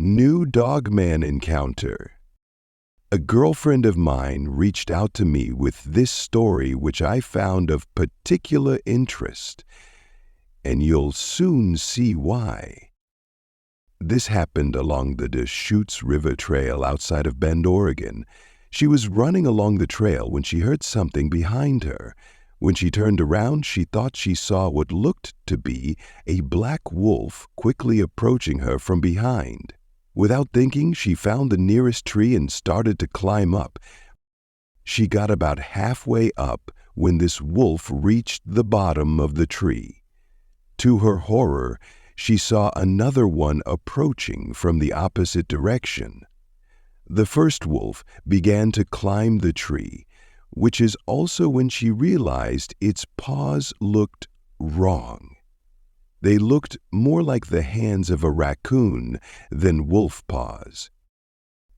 New Dogman encounter. A girlfriend of mine reached out to me with this story which I found of particular interest, and you'll soon see why. This happened along the Deschutes River Trail outside of Bend, Oregon. She was running along the trail when she heard something behind her. When she turned around, she thought she saw what looked to be a black wolf quickly approaching her from behind. Without thinking, she found the nearest tree and started to climb up. She got about halfway up when this wolf reached the bottom of the tree. To her horror, she saw another one approaching from the opposite direction. The first wolf began to climb the tree, which is also when she realized its paws looked wrong. They looked more like the hands of a raccoon than wolf paws.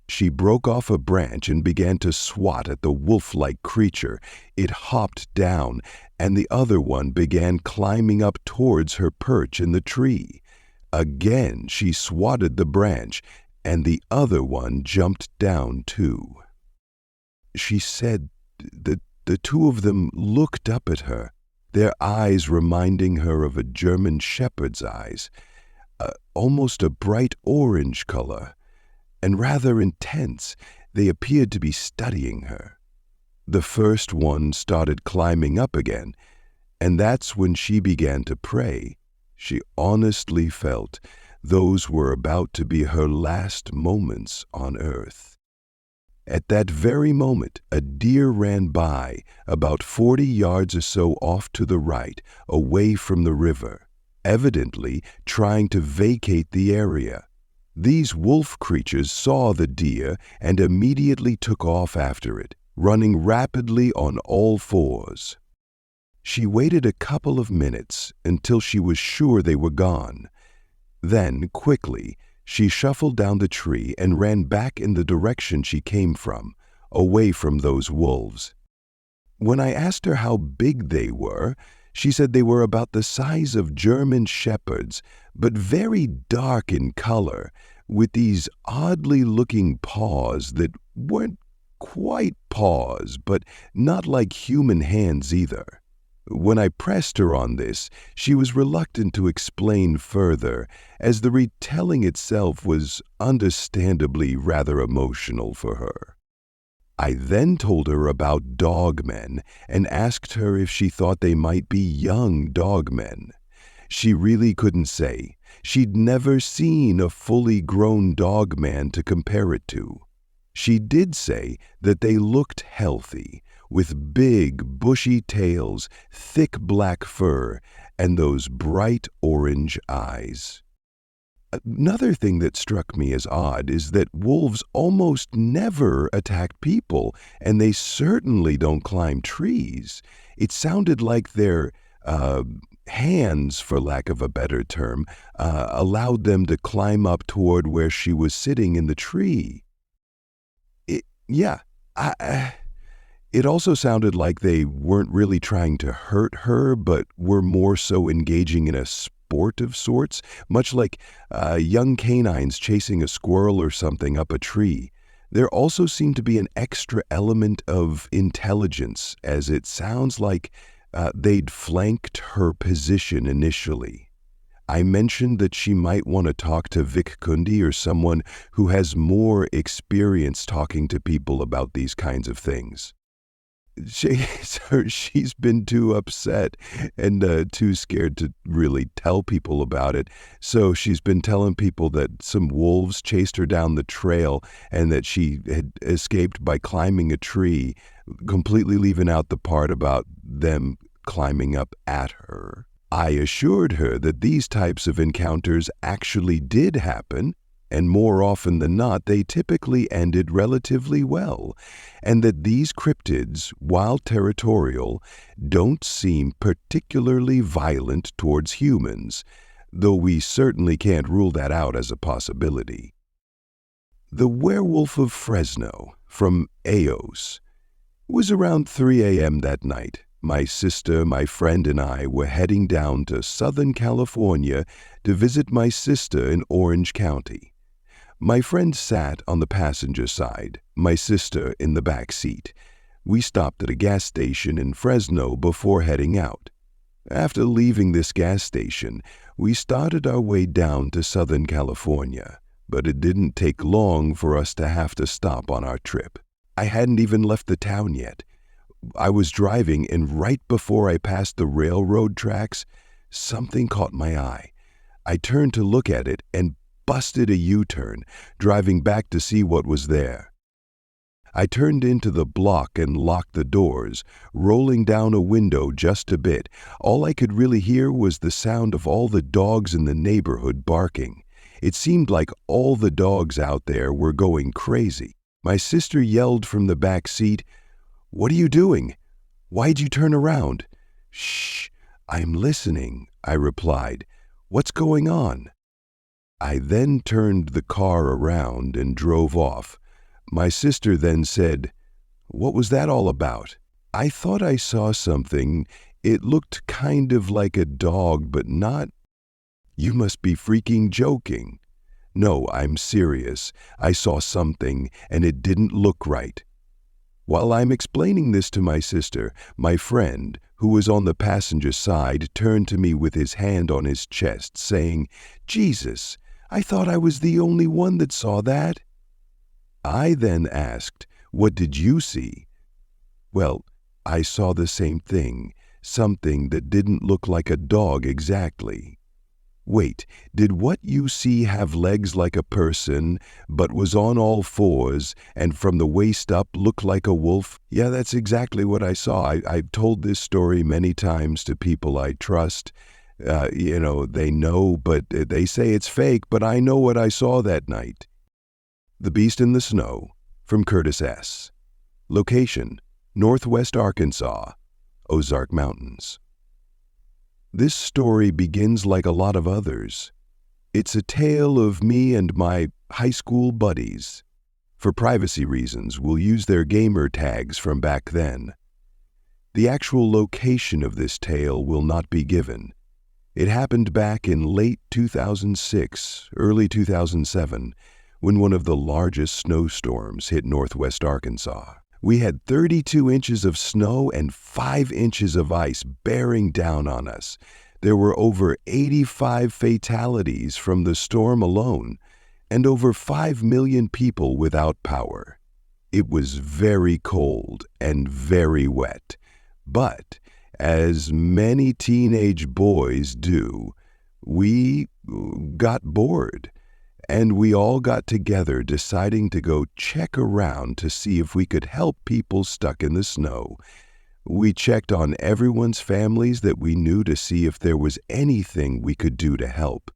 She broke off a branch and began to swat at the wolf-like creature. It hopped down, and the other one began climbing up towards her perch in the tree. Again, she swatted the branch, and the other one jumped down too. She said the two of them looked up at her, their eyes reminding her of a German shepherd's eyes, almost a bright orange color, and rather intense. They appeared to be studying her. The first one started climbing up again, and that's when she began to pray. She honestly felt those were about to be her last moments on earth. At that very moment, a deer ran by, about 40 yards or so off to the right, away from the river, evidently trying to vacate the area. These wolf creatures saw the deer and immediately took off after it, running rapidly on all fours. She waited a couple of minutes until she was sure they were gone. Then, quickly, she shuffled down the tree and ran back in the direction she came from, away from those wolves. When I asked her how big they were, she said they were about the size of German shepherds, but very dark in color, with these oddly looking paws that weren't quite paws, but not like human hands either. When I pressed her on this, she was reluctant to explain further, as the retelling itself was understandably rather emotional for her. I then told her about dogmen and asked her if she thought they might be young dogmen. She really couldn't say. She'd never seen a fully grown dogman to compare it to. She did say that they looked healthy, with big, bushy tails, thick black fur, and those bright orange eyes. Another thing that struck me as odd is that wolves almost never attack people, and they certainly don't climb trees. It sounded like their hands, for lack of a better term, allowed them to climb up toward where she was sitting in the tree. It also sounded like they weren't really trying to hurt her, but were more so engaging in a sport of sorts, much like young canines chasing a squirrel or something up a tree. There also seemed to be an extra element of intelligence, as it sounds like they'd flanked her position initially. I mentioned that she might want to talk to Vic Kundi or someone who has more experience talking to people about these kinds of things. She's been too upset and too scared to really tell people about it. So she's been telling people that some wolves chased her down the trail and that she had escaped by climbing a tree, completely leaving out the part about them climbing up at her. I assured her that these types of encounters actually did happen, and more often than not, they typically ended relatively well, and that these cryptids, while territorial, don't seem particularly violent towards humans, though we certainly can't rule that out as a possibility. The Werewolf of Fresno, from Eos. It was around 3 a.m. that night. My sister, my friend, and I were heading down to Southern California to visit my sister in Orange County. My friend sat on the passenger side, my sister in the back seat. We stopped at a gas station in Fresno before heading out. After leaving this gas station, we started our way down to Southern California, but it didn't take long for us to have to stop on our trip. I hadn't even left the town yet. I was driving, and right before I passed the railroad tracks, something caught my eye. I turned to look at it and busted a U-turn, driving back to see what was there. I turned into the block and locked the doors, rolling down a window just a bit. All I could really hear was the sound of all the dogs in the neighborhood barking. It seemed like all the dogs out there were going crazy. My sister yelled from the back seat, "What are you doing? Why'd you turn around?" "Shh, I'm listening," I replied. "What's going on?" I then turned the car around and drove off. My sister then said, "What was that all about?" I thought I saw something. It looked kind of like a dog, but not. "You must be freaking joking." "No, I'm serious. I saw something, and it didn't look right." While I'm explaining this to my sister, my friend, who was on the passenger side, turned to me with his hand on his chest, saying, "Jesus, I thought I was the only one that saw that." I then asked, "What did you see?" "Well, I saw the same thing, something that didn't look like a dog exactly." "Wait, did what you see have legs like a person, but was on all fours, and from the waist up looked like a wolf?" "Yeah, that's exactly what I saw. I've told this story many times to people I trust. They know, but they say it's fake, but I know what I saw that night." The Beast in the Snow, from Curtis S. Location, Northwest Arkansas, Ozark Mountains. This story begins like a lot of others. It's a tale of me and my high school buddies. For privacy reasons, we'll use their gamer tags from back then. The actual location of this tale will not be given. It happened back in late 2006, early 2007, when one of the largest snowstorms hit northwest Arkansas. We had 32 inches of snow and 5 inches of ice bearing down on us. There were over 85 fatalities from the storm alone, and over 5 million people without power. It was very cold and very wet, but as many teenage boys do, we got bored. And we all got together deciding to go check around to see if we could help people stuck in the snow. We checked on everyone's families that we knew to see if there was anything we could do to help.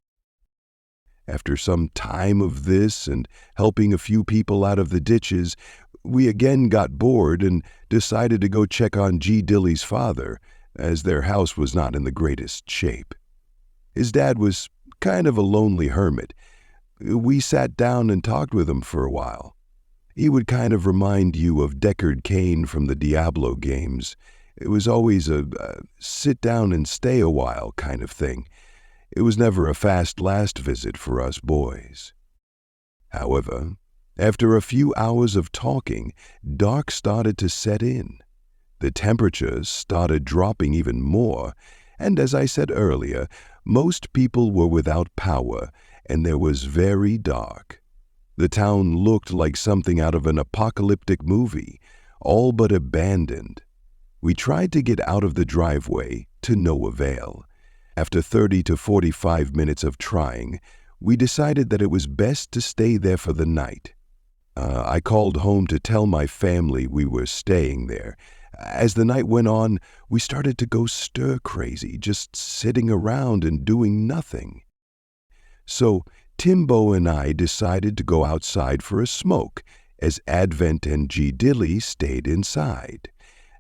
After some time of this and helping a few people out of the ditches, we again got bored and decided to go check on G. Dilly's father, as their house was not in the greatest shape. His dad was kind of a lonely hermit. We sat down and talked with him for a while. He would kind of remind you of Deckard Cain from the Diablo games. It was always a sit down and stay a while kind of thing. It was never a fast last visit for us boys. However, after a few hours of talking, dark started to set in. The temperatures started dropping even more, and as I said earlier, most people were without power, and there was very dark. The town looked like something out of an apocalyptic movie, all but abandoned. We tried to get out of the driveway, to no avail. After 30 to 45 minutes of trying, we decided that it was best to stay there for the night. I called home to tell my family we were staying there. As the night went on, we started to go stir-crazy, just sitting around and doing nothing. So Timbo and I decided to go outside for a smoke, as Advent and G. Dilly stayed inside.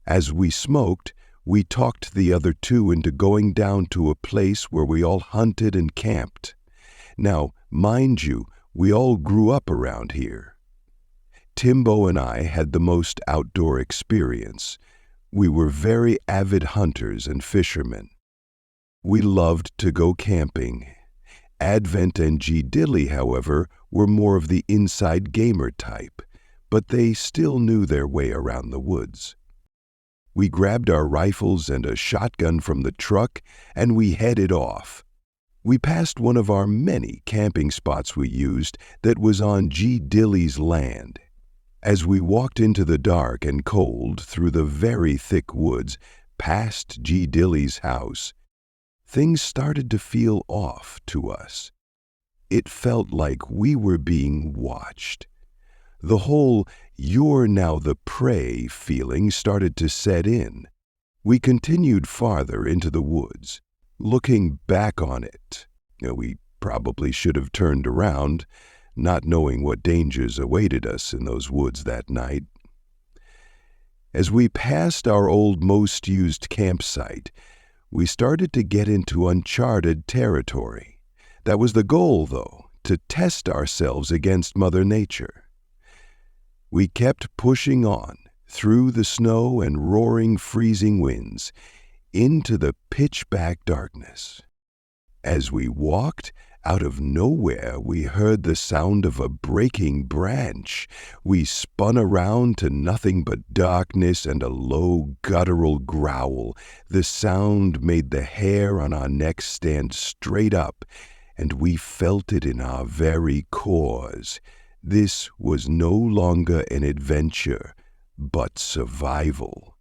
As we smoked, we talked the other two into going down to a place where we all hunted and camped. Now, mind you, we all grew up around here. Timbo and I had the most outdoor experience. We were very avid hunters and fishermen. We loved to go camping, Advent and G. Dilly, however, were more of the inside gamer type, but they still knew their way around the woods. We grabbed our rifles and a shotgun from the truck, and we headed off. We passed one of our many camping spots we used that was on G. Dilly's land. As we walked into the dark and cold through the very thick woods past G. Dilly's house, things started to feel off to us. It felt like we were being watched. The whole "you're now the prey" feeling started to set in. We continued farther into the woods. Looking back on it, we probably should have turned around, not knowing what dangers awaited us in those woods that night. As we passed our old most used campsite, we started to get into uncharted territory. That was the goal, though, to test ourselves against Mother Nature. We kept pushing on through the snow and roaring, freezing winds into the pitch-black darkness. As we walked, out of nowhere we heard the sound of a breaking branch. We spun around to nothing but darkness and a low, guttural growl. The sound made the hair on our necks stand straight up, and we felt it in our very cores. This was no longer an adventure, but survival.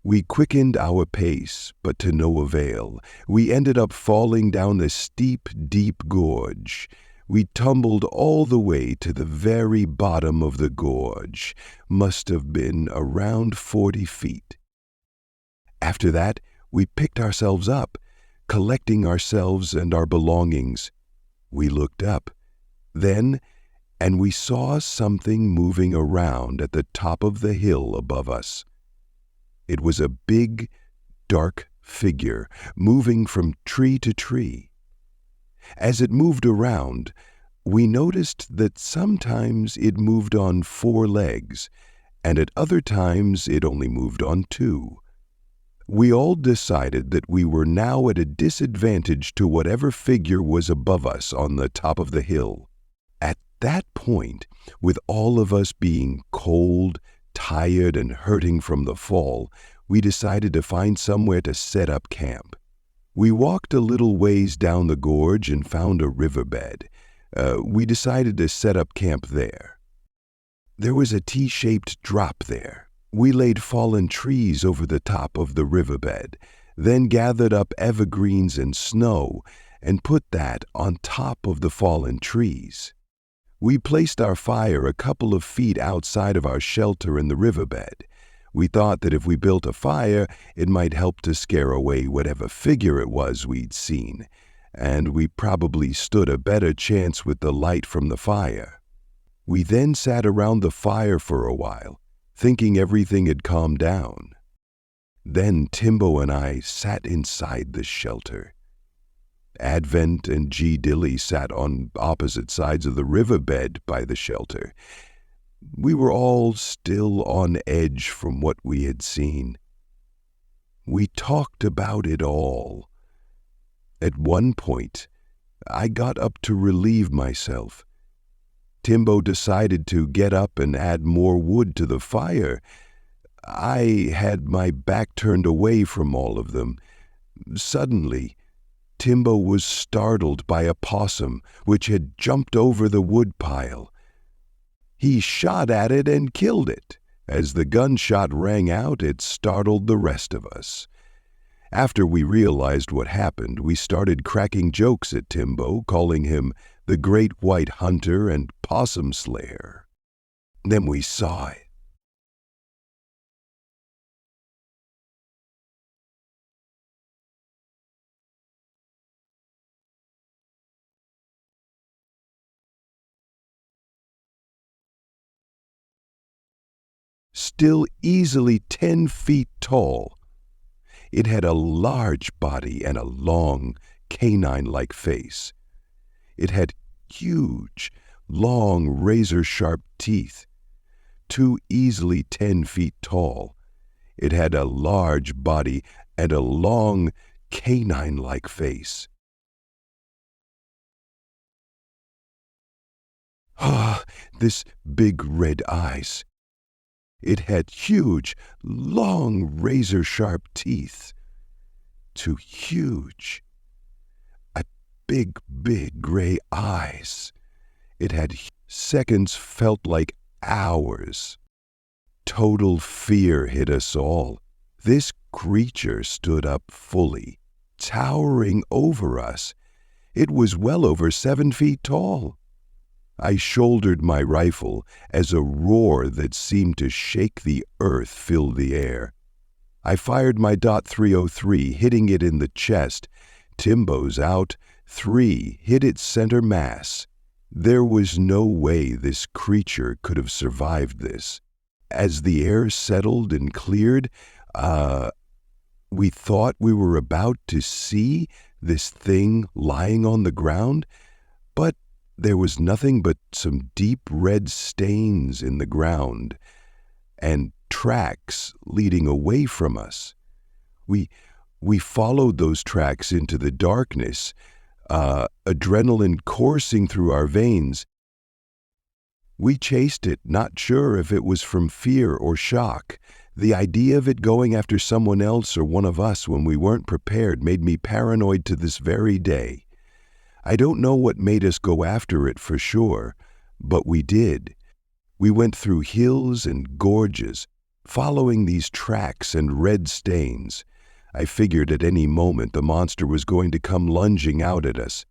We quickened our pace, but to no avail. We ended up falling down the steep, deep gorge. We tumbled all the way to the very bottom of the gorge. Must have been around 40 feet. After that, we picked ourselves up, collecting ourselves and our belongings. We looked up. Then, and we saw something moving around at the top of the hill above us. It was a big, dark figure moving from tree to tree. As it moved around, we noticed that sometimes it moved on 4 legs, and at other times it only moved on 2. We all decided that we were now at a disadvantage to whatever figure was above us on the top of the hill. At that point, with all of us being cold, tired, and hurting from the fall, we decided to find somewhere to set up camp. We walked a little ways down the gorge and found a riverbed. We decided to set up camp there. There was a T-shaped drop there. We laid fallen trees over the top of the riverbed, then gathered up evergreens and snow and put that on top of the fallen trees. We placed our fire a couple of feet outside of our shelter in the riverbed. We thought that if we built a fire, it might help to scare away whatever figure it was we'd seen, and we probably stood a better chance with the light from the fire. We then sat around the fire for a while, thinking everything had calmed down. Then Timbo and I sat inside the shelter. Advent and G. Dilly sat on opposite sides of the riverbed by the shelter. We were all still on edge from what we had seen. We talked about it all. At one point, I got up to relieve myself. Timbo decided to get up and add more wood to the fire. I had my back turned away from all of them. Suddenly, Timbo was startled by a possum which had jumped over the wood pile. He shot at it and killed it. As the gunshot rang out, it startled the rest of us. After we realized what happened, we started cracking jokes at Timbo, calling him the Great White Hunter and Possum Slayer. Then we saw it. Still easily 10 feet tall. It had a large body and a long, canine-like face. It had huge, long, razor-sharp teeth. Too easily 10 feet tall. It had a large body and a long, canine-like face. Ah, this big red eyes. It had huge, long, razor-sharp teeth. Too huge. A big gray eyes. It had seconds felt like hours. Total fear hit us all. This creature stood up fully, towering over us. It was well over 7 feet tall. I shouldered my rifle as a roar that seemed to shake the earth filled the air. I fired my .303, hitting it in the chest. Timbo's out. 3 hit its center mass. There was no way this creature could have survived this. As the air settled and cleared, we thought we were about to see this thing lying on the ground, but there was nothing but some deep red stains in the ground and tracks leading away from us. We followed those tracks into the darkness, adrenaline coursing through our veins. We chased it, not sure if it was from fear or shock. The idea of it going after someone else or one of us when we weren't prepared made me paranoid to this very day. I don't know what made us go after it for sure, but we did. We went through hills and gorges, following these tracks and red stains. I figured at any moment the monster was going to come lunging out at us.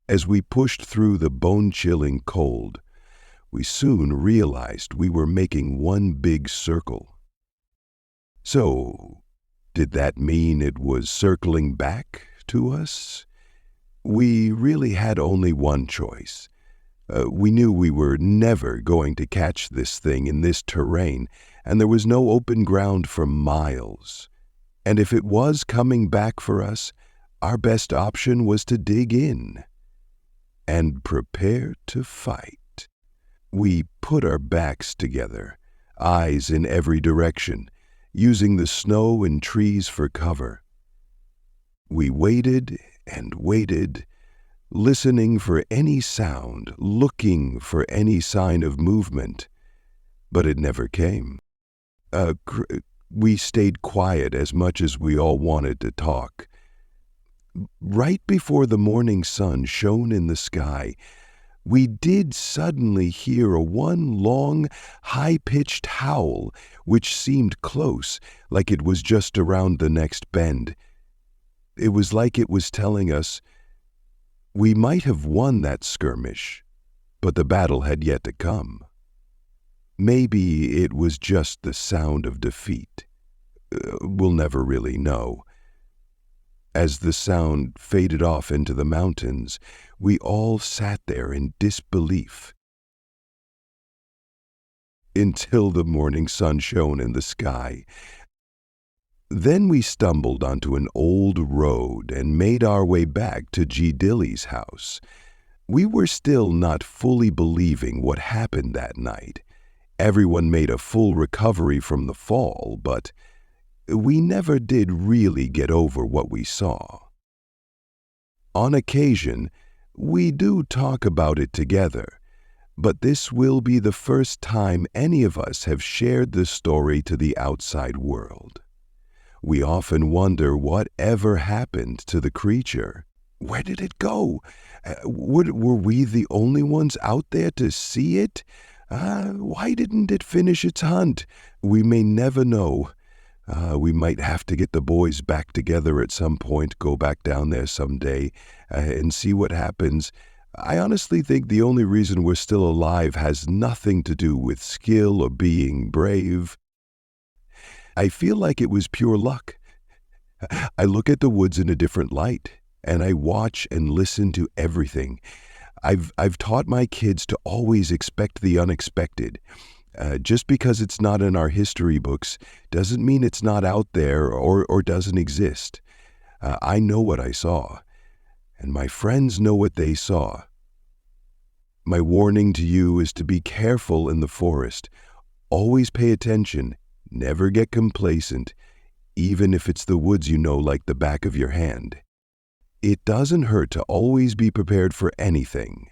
As we pushed through the bone-chilling cold, we soon realized we were making one big circle. So, did that mean it was circling back to us? We really had only one choice. We knew we were never going to catch this thing in this terrain, and there was no open ground for miles. And if it was coming back for us, our best option was to dig in and prepare to fight. We put our backs together, eyes in every direction, using the snow and trees for cover. We waited and waited, listening for any sound, looking for any sign of movement, but it never came. We stayed quiet as much as we all wanted to talk. Right before the morning sun shone in the sky, we did suddenly hear one long, high-pitched howl, which seemed close, like it was just around the next bend. It was like it was telling us, we might have won that skirmish, but the battle had yet to come. Maybe it was just the sound of defeat. We'll never really know. As the sound faded off into the mountains, we all sat there in disbelief. Until the morning sun shone in the sky. Then we stumbled onto an old road and made our way back to G. Dilly's house. We were still not fully believing what happened that night. Everyone made a full recovery from the fall, but we never did really get over what we saw. On occasion, we do talk about it together, but this will be the first time any of us have shared the story to the outside world. We often wonder what ever happened to the creature. Where did it go? Were we the only ones out there to see it? Why didn't it finish its hunt? We may never know. We might have to get the boys back together at some point, go back down there someday, and see what happens. I honestly think the only reason we're still alive has nothing to do with skill or being brave. I feel like it was pure luck. I look at the woods in a different light, and I watch and listen to everything. I've taught my kids to always expect the unexpected. Just because it's not in our history books doesn't mean it's not out there or doesn't exist. I know what I saw, and my friends know what they saw. My warning to you is to be careful in the forest. Always pay attention. Never get complacent, even if it's the woods you know like the back of your hand. It doesn't hurt to always be prepared for anything.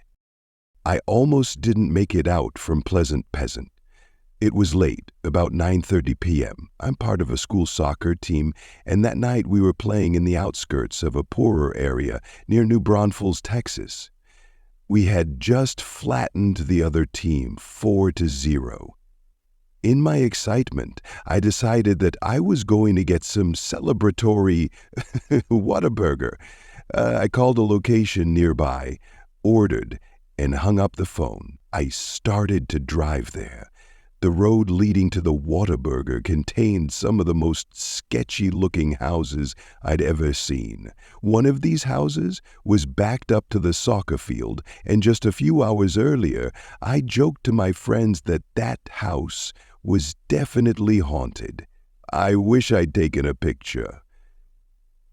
I almost didn't make it out from Pleasant Peasant. It was late, about 9:30 p.m. I'm part of a school soccer team, and that night we were playing in the outskirts of a poorer area near New Braunfels, Texas. We had just flattened the other team 4-0. In my excitement, I decided that I was going to get some celebratory Whataburger. I called a location nearby, ordered, and hung up the phone. I started to drive there. The road leading to the Whataburger contained some of the most sketchy-looking houses I'd ever seen. One of these houses was backed up to the soccer field, and just a few hours earlier, I joked to my friends that that house was definitely haunted. I wish I'd taken a picture.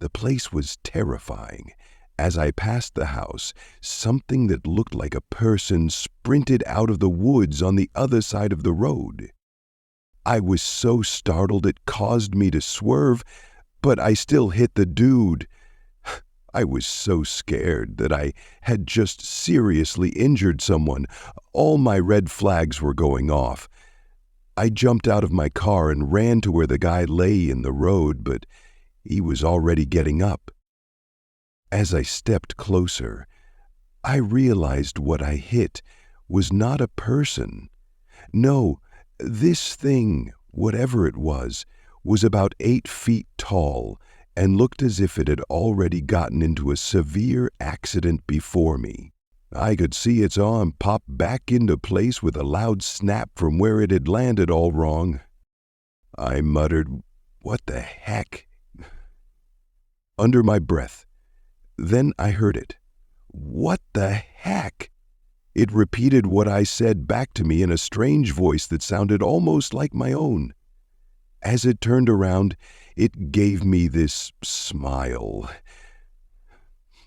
The place was terrifying. As I passed the house, something that looked like a person sprinted out of the woods on the other side of the road. I was so startled it caused me to swerve, but I still hit the dude. I was so scared that I had just seriously injured someone. All my red flags were going off. I jumped out of my car and ran to where the guy lay in the road, but he was already getting up. As I stepped closer, I realized what I hit was not a person. No, this thing, whatever it was about 8 feet tall and looked as if it had already gotten into a severe accident before me. I could see its arm pop back into place with a loud snap from where it had landed all wrong. I muttered, "What the heck?" under my breath. Then I heard it. "What the heck?" It repeated what I said back to me in a strange voice that sounded almost like my own. As it turned around, it gave me this smile.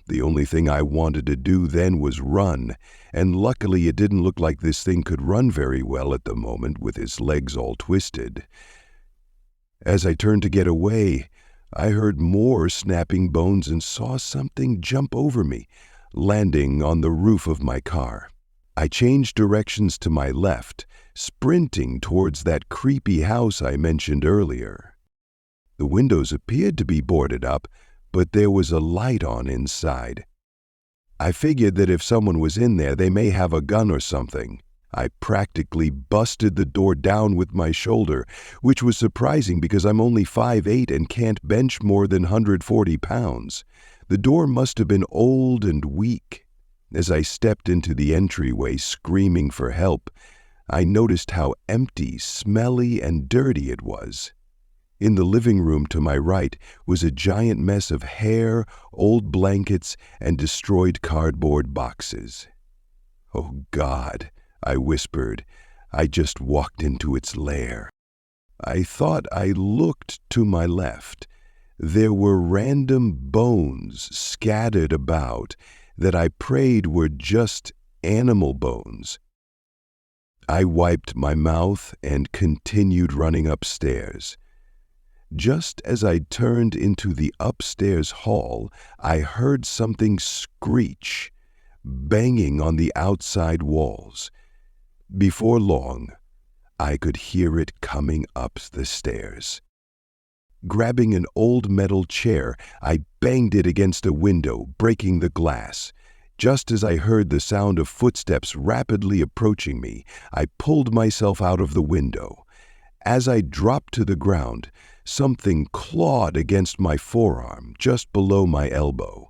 The only thing I wanted to do then was run, and luckily it didn't look like this thing could run very well at the moment with his legs all twisted. As I turned to get away, I heard more snapping bones and saw something jump over me, landing on the roof of my car. I changed directions to my left, sprinting towards that creepy house I mentioned earlier. The windows appeared to be boarded up, but there was a light on inside. I figured that if someone was in there, they may have a gun or something. I practically busted the door down with my shoulder, which was surprising because I'm only 5'8" and can't bench more than 140 pounds. The door must have been old and weak. As I stepped into the entryway screaming for help, I noticed how empty, smelly, and dirty it was. In the living room to my right was a giant mess of hair, old blankets, and destroyed cardboard boxes. "Oh, God," I whispered. I just walked into its lair. I thought I looked to my left. There were random bones scattered about that I prayed were just animal bones. I wiped my mouth and continued running upstairs. Just as I turned into the upstairs hall, I heard something screech, banging on the outside walls. Before long, I could hear it coming up the stairs. Grabbing an old metal chair, I banged it against a window, breaking the glass. Just as I heard the sound of footsteps rapidly approaching me, I pulled myself out of the window. As I dropped to the ground, something clawed against my forearm, just below my elbow.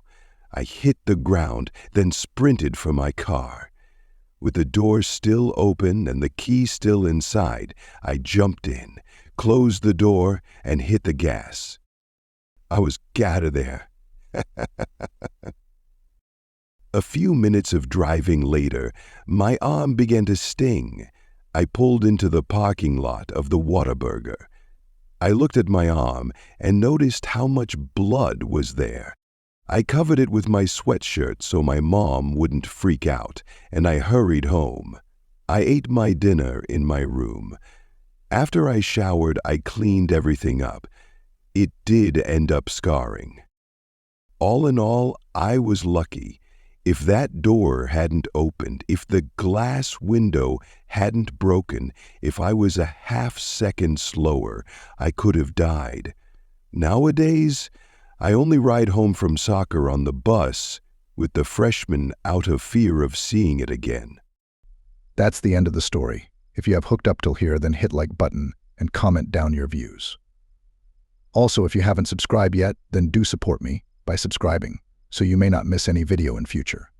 I hit the ground, then sprinted for my car. With the door still open and the key still inside, I jumped in, closed the door, and hit the gas. I was out of there. A few minutes of driving later, my arm began to sting. I pulled into the parking lot of the Whataburger. I looked at my arm and noticed how much blood was there. I covered it with my sweatshirt so my mom wouldn't freak out, and I hurried home. I ate my dinner in my room. After I showered, I cleaned everything up. It did end up scarring. All in all, I was lucky. If that door hadn't opened, if the glass window hadn't broken, if I was a half-second slower, I could have died. Nowadays, I only ride home from soccer on the bus with the freshmen out of fear of seeing it again. That's the end of the story. If you have hooked up till here, then hit like button and comment down your views. Also, if you haven't subscribed yet, then do support me by subscribing, so you may not miss any video in future.